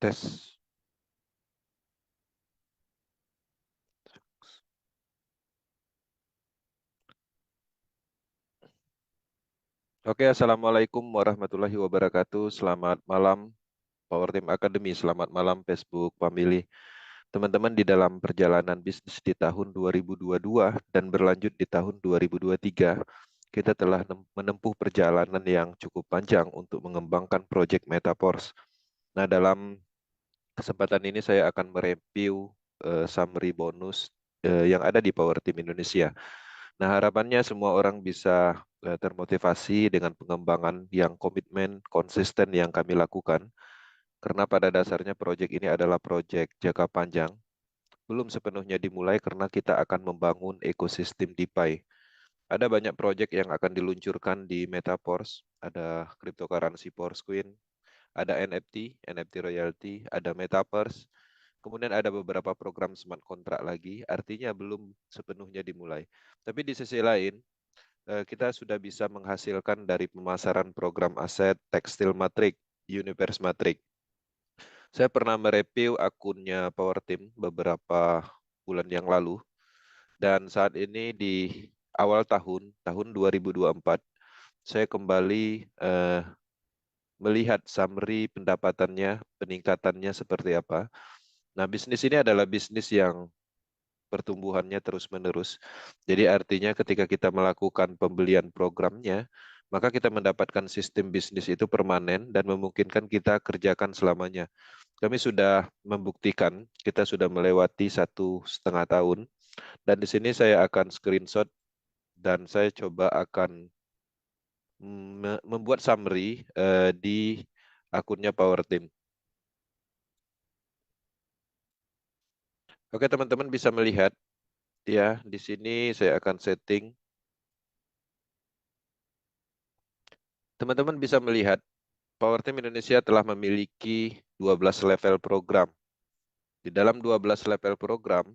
Tes. Oke, Assalamualaikum warahmatullahi wabarakatuh. Selamat malam, Power Team Academy. Selamat malam, Facebook Family. Teman-teman, di dalam perjalanan bisnis di tahun 2022 dan berlanjut di tahun 2023, kita telah menempuh perjalanan yang cukup panjang untuk mengembangkan proyek Metaverse. Nah, dalam kesempatan ini saya akan mereview summary bonus yang ada di Power Team Indonesia. Nah, harapannya semua orang bisa termotivasi dengan pengembangan yang komitmen, konsisten yang kami lakukan. Karena pada dasarnya proyek ini adalah proyek jangka panjang, belum sepenuhnya dimulai karena kita akan membangun ekosistem DeFi. Ada banyak proyek yang akan diluncurkan di Metaverse, ada cryptocurrency Coin, ada NFT royalty, ada Metaverse, kemudian ada beberapa program smart contract lagi, artinya belum sepenuhnya dimulai. Tapi di sisi lain, kita sudah bisa menghasilkan dari pemasaran program aset tekstil matrik, Universe Matrik. Saya pernah mereview akunnya Power Team beberapa bulan yang lalu, dan saat ini di awal tahun 2024, saya kembali melihat summary pendapatannya, peningkatannya seperti apa. Nah, bisnis ini adalah bisnis yang pertumbuhannya terus-menerus. Jadi artinya ketika kita melakukan pembelian programnya, maka kita mendapatkan sistem bisnis itu permanen dan memungkinkan kita kerjakan selamanya. Kami sudah membuktikan, kita sudah melewati 1,5 tahun, dan di sini saya akan screenshot dan saya coba akan membuat summary di akunnya Power Team. Oke, teman-teman bisa melihat ya, di sini saya akan setting. Teman-teman bisa melihat Power Team Indonesia telah memiliki 12 level program. Di dalam 12 level program,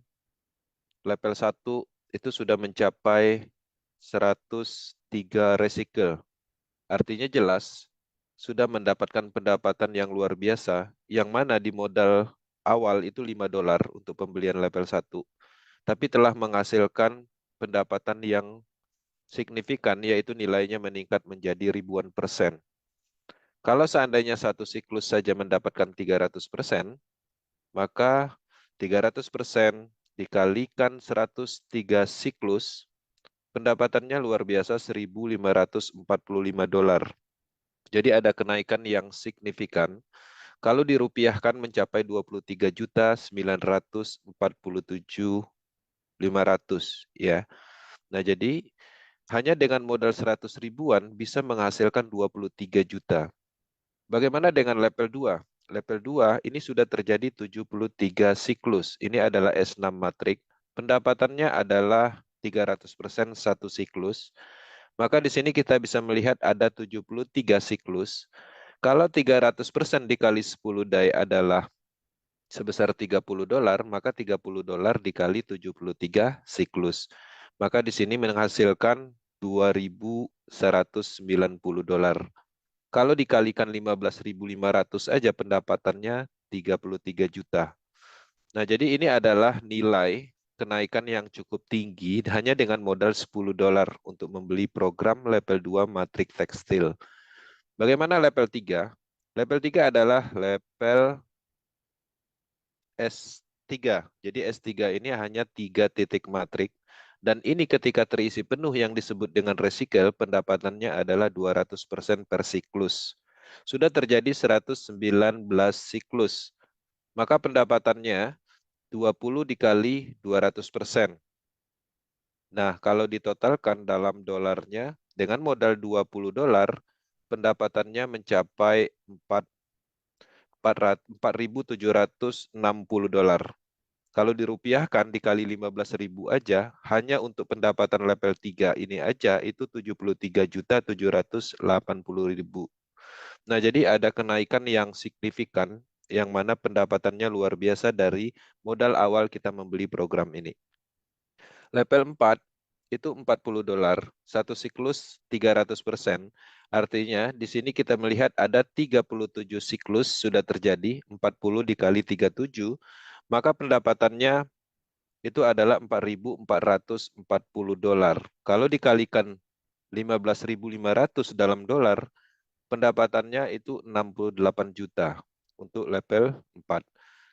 level 1 itu sudah mencapai 103 recycle. Artinya jelas, sudah mendapatkan pendapatan yang luar biasa, yang mana di modal awal itu $5 untuk pembelian level 1, tapi telah menghasilkan pendapatan yang signifikan, yaitu nilainya meningkat menjadi ribuan persen. Kalau seandainya satu siklus saja mendapatkan 300%, maka 300% dikalikan 103 siklus, pendapatannya luar biasa $1.545. Jadi ada kenaikan yang signifikan. Kalau dirupiahkan mencapai 23.947.500 ya. Nah, jadi hanya dengan modal 100 ribuan bisa menghasilkan 23 juta. Bagaimana dengan level 2? Level 2 ini sudah terjadi 73 siklus. Ini adalah S6 matrik. Pendapatannya adalah 300% satu siklus. Maka di sini kita bisa melihat ada 73 siklus. Kalau 300% dikali 10 DAI adalah sebesar $30, maka $30 dikali 73 siklus. Maka di sini menghasilkan $2.190. Kalau dikalikan 15.500 aja pendapatannya 33 juta. Nah, jadi ini adalah nilai kenaikan yang cukup tinggi hanya dengan modal $10 untuk membeli program level 2 matrik tekstil. Bagaimana level 3? Level 3 adalah level S3. Jadi S3 ini hanya 3 titik matrik. Dan ini ketika terisi penuh yang disebut dengan recycle, pendapatannya adalah 200% per siklus. Sudah terjadi 119 siklus. Maka pendapatannya 20 dikali 200%. Nah, kalau ditotalkan dalam dolarnya, dengan modal $20, pendapatannya mencapai $4.760. Kalau dirupiahkan dikali 15.000 aja, hanya untuk pendapatan level 3 ini aja itu 73.780.000. Nah, jadi ada kenaikan yang signifikan yang mana pendapatannya luar biasa dari modal awal kita membeli program ini. Level 4 itu $40. Satu siklus 300%. Artinya di sini kita melihat ada 37 siklus sudah terjadi, 40 dikali 37, maka pendapatannya itu adalah $4.440. Kalau dikalikan 15.500 dalam dolar, pendapatannya itu 68 juta untuk level 4.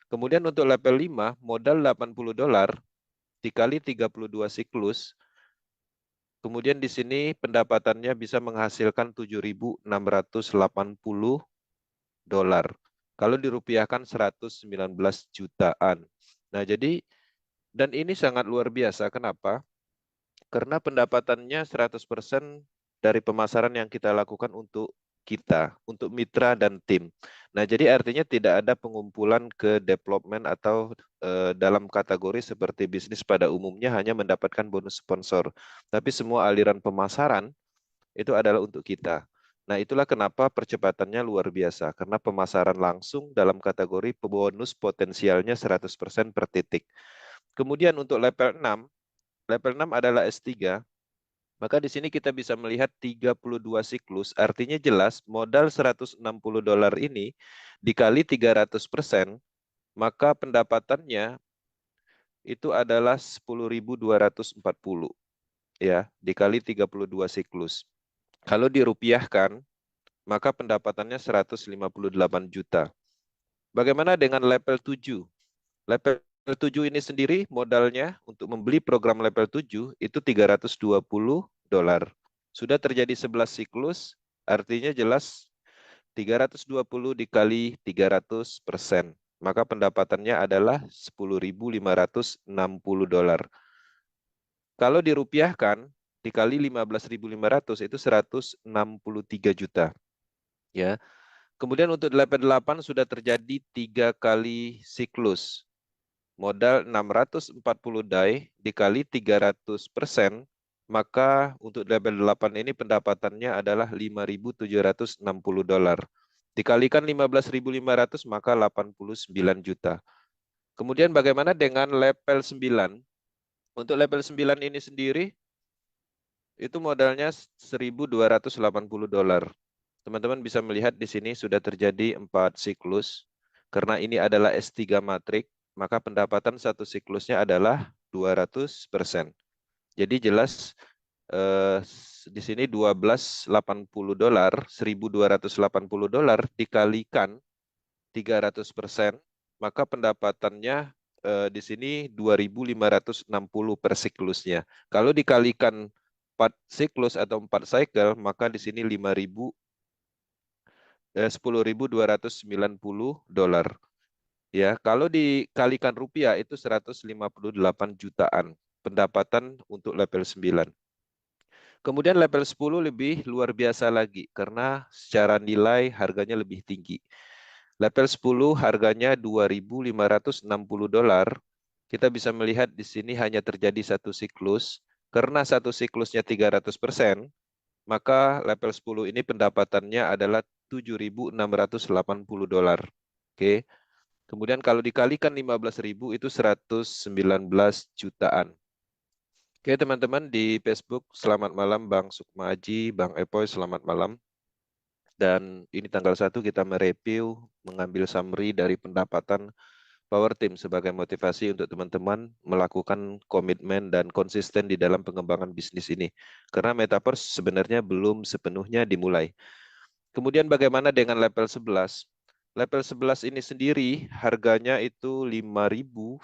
Kemudian untuk level 5, modal $80 dikali 32 siklus. Kemudian di sini pendapatannya bisa menghasilkan 7.680 dolar. Kalau dirupiahkan 119 jutaan. Nah, jadi dan ini sangat luar biasa. Kenapa? Karena pendapatannya 100% dari pemasaran yang kita lakukan untuk kita, untuk mitra dan tim. Nah, jadi artinya tidak ada pengumpulan ke development atau dalam kategori seperti bisnis pada umumnya hanya mendapatkan bonus sponsor. Tapi semua aliran pemasaran itu adalah untuk kita. Nah, itulah kenapa percepatannya luar biasa. Karena pemasaran langsung dalam kategori bonus potensialnya 100% per titik. Kemudian untuk level 6 adalah S3. Maka di sini kita bisa melihat 32 siklus, artinya jelas modal $160 ini dikali 300%, maka pendapatannya itu adalah 10.240 ya, dikali 32 siklus. Kalau dirupiahkan, maka pendapatannya 158 juta. Bagaimana dengan level 7? Level 7 ini sendiri modalnya untuk membeli program level 7 itu $320. Sudah terjadi 11 siklus, artinya jelas 320 dikali 300%. Maka pendapatannya adalah $10.560. Kalau dirupiahkan dikali 15.500 itu 163 juta. Ya. Kemudian untuk level 8 sudah terjadi 3 kali siklus. Modal 640 DAI dikali 300%, maka untuk level 8 ini pendapatannya adalah $5.760. Dikalikan 15.500 maka 89 juta. Kemudian bagaimana dengan level 9? Untuk level 9 ini sendiri itu modalnya $1.280. Teman-teman bisa melihat di sini sudah terjadi 4 siklus. Karena ini adalah S3 matrik, maka pendapatan satu siklusnya adalah 200%. Jadi jelas di sini $1.280 dikalikan 300%, maka pendapatannya di sini 2.560 per siklusnya. Kalau dikalikan 4 siklus atau 4 cycle, maka di sini 10.290 dolar. Ya, kalau dikalikan rupiah itu 158 jutaan pendapatan untuk level 9. Kemudian level 10 lebih luar biasa lagi karena secara nilai harganya lebih tinggi. Level 10 harganya $2.560. Kita bisa melihat di sini hanya terjadi satu siklus. Karena satu siklusnya 300%, maka level 10 ini pendapatannya adalah $7.680. Oke. Kemudian kalau dikalikan 15.000 itu 119 jutaan. Oke teman-teman di Facebook, selamat malam Bang Sukma Aji, Bang Epoy, selamat malam. Dan ini tanggal 1 kita mereview, mengambil summary dari pendapatan Power Team sebagai motivasi untuk teman-teman melakukan komitmen dan konsisten di dalam pengembangan bisnis ini. Karena Metaverse sebenarnya belum sepenuhnya dimulai. Kemudian bagaimana dengan level 11? Level 11 ini sendiri harganya itu $5.120.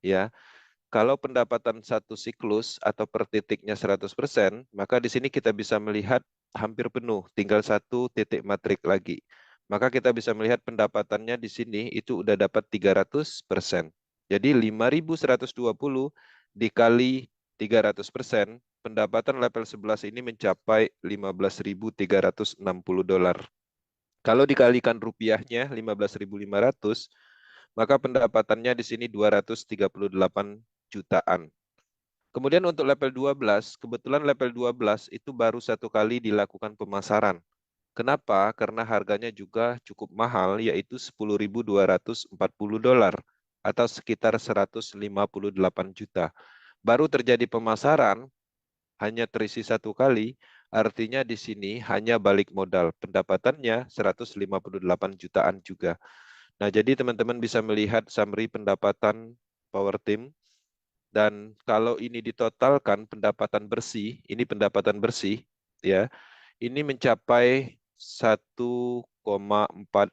Ya, kalau pendapatan satu siklus atau per titiknya 100%, maka di sini kita bisa melihat hampir penuh, tinggal satu titik matrik lagi. Maka kita bisa melihat pendapatannya di sini itu udah dapat 300%. Jadi 5.120 dikali 300%, pendapatan level 11 ini mencapai $15.360. Kalau dikalikan rupiahnya 15.500, maka pendapatannya di sini 238 jutaan. Kemudian untuk level 12, kebetulan level 12 itu baru satu kali dilakukan pemasaran. Kenapa? Karena harganya juga cukup mahal, yaitu $10.240 atau sekitar 158 juta. Baru terjadi pemasaran, hanya terisi satu kali, artinya di sini hanya balik modal. Pendapatannya 158 jutaan juga. Nah, jadi teman-teman bisa melihat summary pendapatan Power Team. Dan kalau ini ditotalkan pendapatan bersih, ini pendapatan bersih, ya, ini mencapai 1,4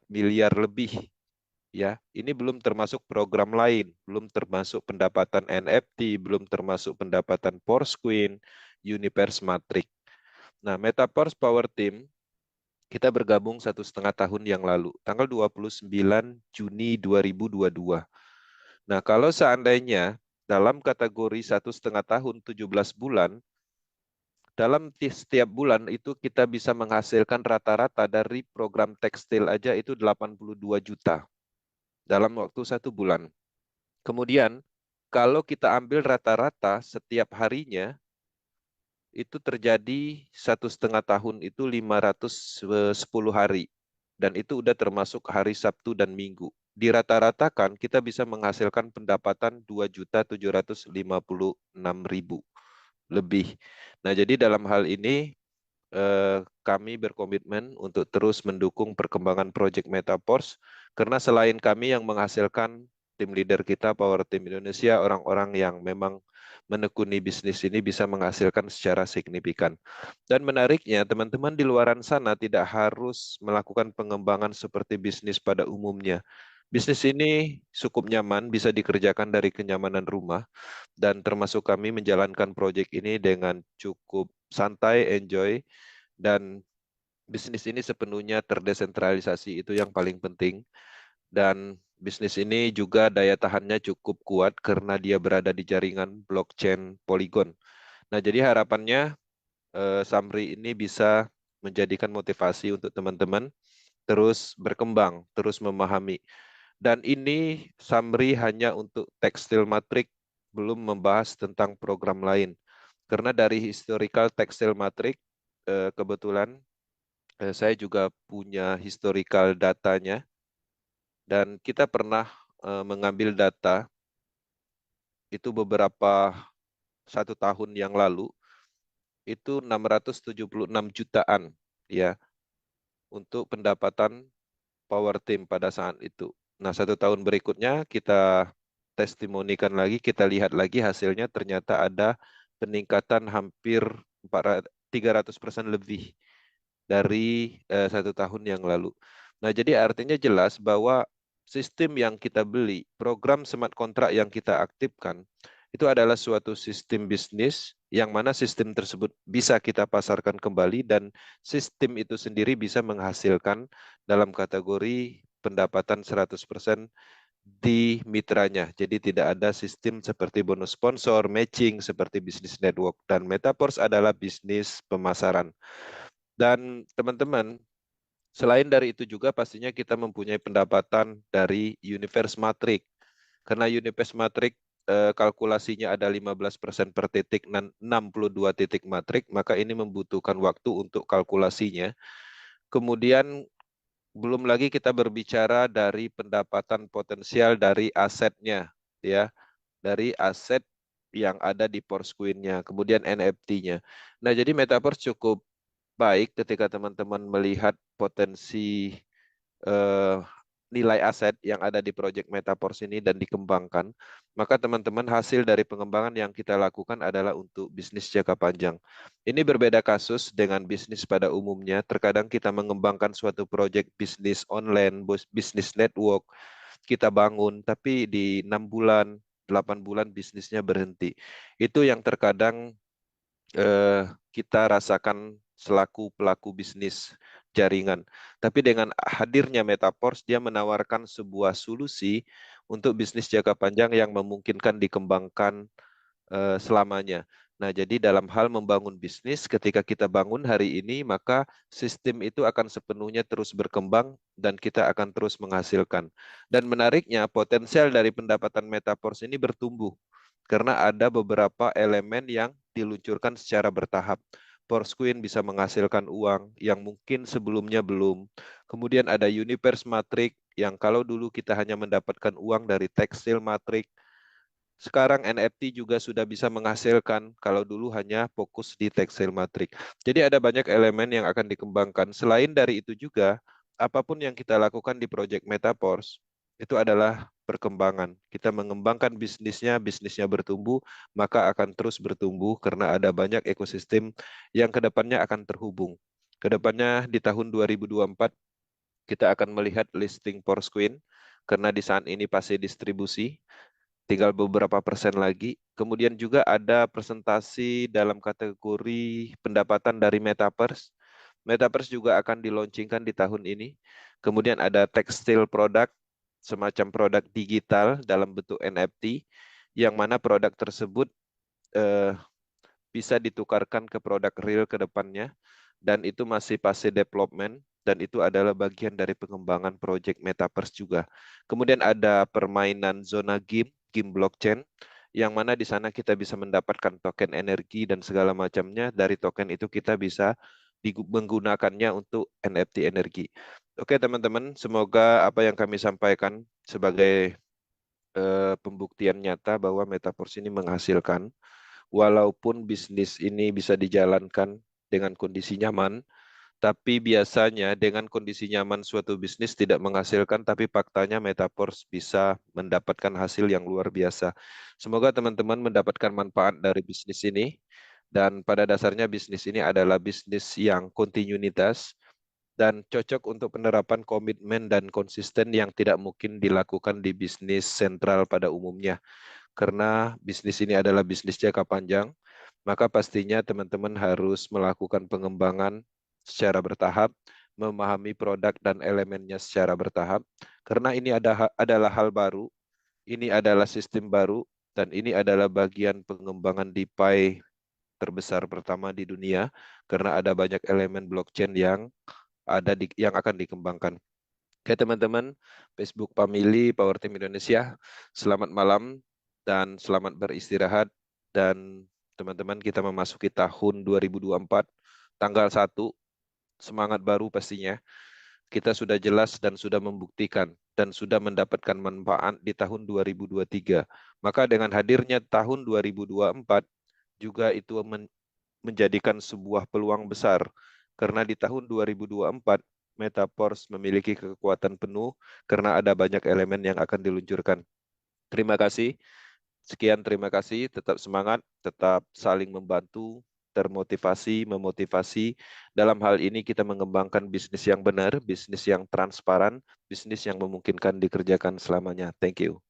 miliar lebih. Ya, ini belum termasuk program lain, belum termasuk pendapatan NFT, belum termasuk pendapatan Porsquin, Universe Matrix. Nah, Metaverse Power Team kita bergabung 1,5 tahun yang lalu, tanggal 29 Juni 2022. Nah, kalau seandainya dalam kategori 1,5 tahun 17 bulan, dalam setiap bulan itu kita bisa menghasilkan rata-rata dari program tekstil aja itu 82 juta dalam waktu 1 bulan. Kemudian, kalau kita ambil rata-rata setiap harinya, itu terjadi 1,5 tahun itu 510 hari. Dan itu udah termasuk hari Sabtu dan Minggu. Dirata-ratakan kita bisa menghasilkan pendapatan 2.756.000 lebih. Nah, jadi dalam hal ini kami berkomitmen untuk terus mendukung perkembangan proyek Metaverse karena selain kami yang menghasilkan tim leader kita Power Team Indonesia, orang-orang yang memang menekuni bisnis ini bisa menghasilkan secara signifikan. Dan menariknya, teman-teman di luaran sana tidak harus melakukan pengembangan seperti bisnis pada umumnya. Bisnis ini cukup nyaman, bisa dikerjakan dari kenyamanan rumah, dan termasuk kami menjalankan proyek ini dengan cukup santai, enjoy, dan bisnis ini sepenuhnya terdesentralisasi, itu yang paling penting. Dan bisnis ini juga daya tahannya cukup kuat karena dia berada di jaringan blockchain Polygon. Nah, jadi harapannya Samri ini bisa menjadikan motivasi untuk teman-teman terus berkembang, terus memahami. Dan ini Samri hanya untuk tekstil matrik, belum membahas tentang program lain. Karena dari historical tekstil matrik, kebetulan saya juga punya historical datanya, dan kita pernah mengambil data itu beberapa 1 tahun yang lalu, itu 676 jutaan ya untuk pendapatan Power Team pada saat itu. Nah, 1 tahun berikutnya kita testimonikan lagi, kita lihat lagi hasilnya ternyata ada peningkatan hampir 300% lebih dari 1 tahun yang lalu. Nah, jadi artinya jelas bahwa sistem yang kita beli, program smart contract yang kita aktifkan, itu adalah suatu sistem bisnis yang mana sistem tersebut bisa kita pasarkan kembali dan sistem itu sendiri bisa menghasilkan dalam kategori pendapatan 100% di mitranya. Jadi tidak ada sistem seperti bonus sponsor, matching, seperti bisnis network. Dan Metaverse adalah bisnis pemasaran. Dan teman-teman, selain dari itu juga pastinya kita mempunyai pendapatan dari Universe Matrix. Karena Universe Matrix kalkulasinya ada 15% per titik dan 62 titik matrik, maka ini membutuhkan waktu untuk kalkulasinya. Kemudian belum lagi kita berbicara dari pendapatan potensial dari asetnya, ya, dari aset yang ada di Porsquin-nya, kemudian NFT-nya. Nah, jadi Metaverse cukup baik ketika teman-teman melihat potensi eh, nilai aset yang ada di proyek Metaverse ini dan dikembangkan, maka teman-teman hasil dari pengembangan yang kita lakukan adalah untuk bisnis jangka panjang. Ini berbeda kasus dengan bisnis pada umumnya. Terkadang kita mengembangkan suatu proyek bisnis online, bisnis network, kita bangun, tapi di 6 bulan, 8 bulan bisnisnya berhenti. Itu yang terkadang kita rasakan selaku pelaku bisnis jaringan. Tapi dengan hadirnya Metaverse, dia menawarkan sebuah solusi untuk bisnis jangka panjang yang memungkinkan dikembangkan selamanya. Nah, jadi dalam hal membangun bisnis, ketika kita bangun hari ini, maka sistem itu akan sepenuhnya terus berkembang dan kita akan terus menghasilkan. Dan menariknya, potensial dari pendapatan Metaverse ini bertumbuh karena ada beberapa elemen yang diluncurkan secara bertahap. Porsquin bisa menghasilkan uang yang mungkin sebelumnya belum. Kemudian ada Universe Matrix yang kalau dulu kita hanya mendapatkan uang dari tekstil matrix, Sekarang NFT juga sudah bisa menghasilkan, kalau dulu hanya fokus di tekstil matrik. Jadi ada banyak elemen yang akan dikembangkan. Selain dari itu juga, apapun yang kita lakukan di Project Metaverse, itu adalah perkembangan. Kita mengembangkan bisnisnya, bisnisnya bertumbuh, maka akan terus bertumbuh karena ada banyak ekosistem yang kedepannya akan terhubung. Kedepannya di tahun 2024, kita akan melihat listing Foursquare, karena di saat ini pasti distribusi, tinggal beberapa persen lagi. Kemudian juga ada presentasi dalam kategori pendapatan dari Metaverse. Metaverse juga akan dilaunchingkan di tahun ini. Kemudian ada tekstil produk, semacam produk digital dalam bentuk NFT, yang mana produk tersebut eh, bisa ditukarkan ke produk real ke depannya, dan itu masih fase development, dan itu adalah bagian dari pengembangan project Metaverse juga. Kemudian ada permainan zona game, game blockchain, yang mana di sana kita bisa mendapatkan token energi dan segala macamnya. Dari token itu kita bisa menggunakannya untuk NFT energi. Oke teman-teman, semoga apa yang kami sampaikan sebagai pembuktian nyata bahwa Metaverse ini menghasilkan. Walaupun bisnis ini bisa dijalankan dengan kondisi nyaman, tapi biasanya dengan kondisi nyaman suatu bisnis tidak menghasilkan, tapi faktanya Metaverse bisa mendapatkan hasil yang luar biasa. Semoga teman-teman mendapatkan manfaat dari bisnis ini, dan pada dasarnya bisnis ini adalah bisnis yang kontinuitas dan cocok untuk penerapan komitmen dan konsisten yang tidak mungkin dilakukan di bisnis sentral pada umumnya. Karena bisnis ini adalah bisnis jangka panjang, maka pastinya teman-teman harus melakukan pengembangan secara bertahap, memahami produk dan elemennya secara bertahap, karena ini adalah hal baru, ini adalah sistem baru, dan ini adalah bagian pengembangan DeFi terbesar pertama di dunia, karena ada banyak elemen blockchain yang akan dikembangkan. Oke teman-teman, Facebook Family Power Team Indonesia, selamat malam dan selamat beristirahat. Dan teman-teman, kita memasuki tahun 2024, tanggal 1, semangat baru pastinya. Kita sudah jelas dan sudah membuktikan dan sudah mendapatkan manfaat di tahun 2023. Maka dengan hadirnya tahun 2024, juga itu menjadikan sebuah peluang besar. Karena di tahun 2024, Metaverse memiliki kekuatan penuh karena ada banyak elemen yang akan diluncurkan. Terima kasih. Sekian, terima kasih. Tetap semangat, tetap saling membantu, termotivasi, memotivasi. Dalam hal ini kita mengembangkan bisnis yang benar, bisnis yang transparan, bisnis yang memungkinkan dikerjakan selamanya. Thank you.